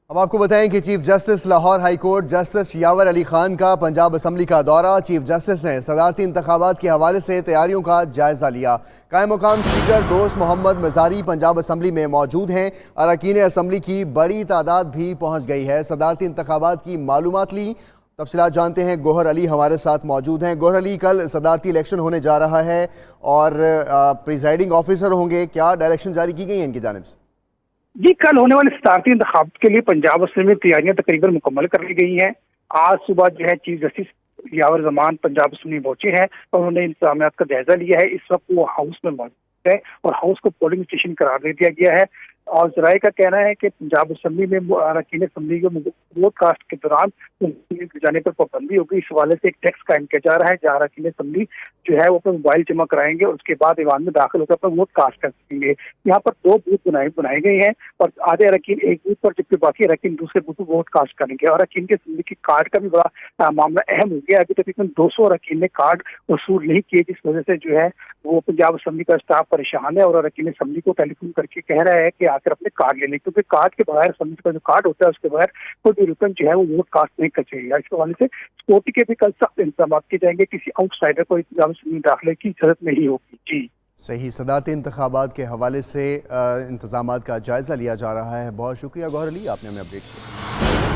अब आपको बताएं कि chief justice Lahore high court justice Yawar Ali Khan का पंजाब असम्बली का दौरा। चीफ जस्टिस ने सदारती इंतखाबात के हवाले से तैयारियों का जायजा लिया। कायम मुकाम स्पीकर दोस्त मोहम्मद मजारी पंजाब असम्बली में मौजूद हैं। अरकान असम्बली की बड़ी तादाद भी पहुंच गई है। सदारती इंतखाबात की मालूमात ली, तफसीलात जानते हैं। गोहर अली हमारे साथ मौजूद हैं। गोहर अली, कल सदारती इलेक्शन होने जा रहा है और प्रिजाइडिंग ऑफिसर होंगे, क्या डायरेक्शन जारी की गई हैं इनकी जानिब से? जी, कल होने वाले सदारती इंतखाब के लिए पंजाब असम्बली में तैयारियां तकरीबन मुकम्मल कर ली गई हैं। आज सुबह जो है चीफ जस्टिस यावर जमान पंजाब असम्बली पहुंचे हैं और उन्होंने इंतजामियात का जायजा लिया है। इस वक्त वो हाउस में मौजूद है और हाउस को पोलिंग स्टेशन करार दे दिया गया है। और जराये का कहना है कि पंजाब असम्बली में अरकान असम्बली के वोट कास्ट के दौरान जाने पर पाबंदी होगी। इस हवाले से एक टैक्स कायम किया जा रहा है जहाँ अरकान असम्बली जो है वो अपना मोबाइल जमा कराएंगे और उसके बाद ईवान में दाखिल होकर अपना वोट कास्ट कर सकेंगे। यहाँ पर 2 बूथ बनाए गए हैं और आधे अरकान एक बूथ पर जबकि बाकी अरकान दूसरे बूथ पर वोट कास्ट करेंगे। और अरकान के असम्बली की कार्ड का भी बड़ा मामला अहम हो गया। अभी तकरीबन 200 अरकान ने कार्ड वसूल नहीं किए, जिस वजह से जो है वो पंजाब असम्बली का स्टाफ परेशान है और अरकान असम्बली को टेलीफोन करके कह रहा है कि आकर अपने कार्ड ले लें, क्योंकि कार्ड के बगैर असम्बली का जो कार्ड होता है उसके बगैर कोई भी रुकन जो है वो वोट कास्ट नहीं कर सकेगा। इस हवाले से सिक्योरिटी के भी कल सख्त इंतजाम किए जाएंगे। किसी आउटसाइडर को पंजाब असम्बली दाखिले की इजाजत नहीं होगी। जी सही, सदारती इंतखाबात के हवाले से इंतजामात का जायजा लिया जा रहा है। बहुत शुक्रिया गौहर अली, आपने हमें अपडेट किया।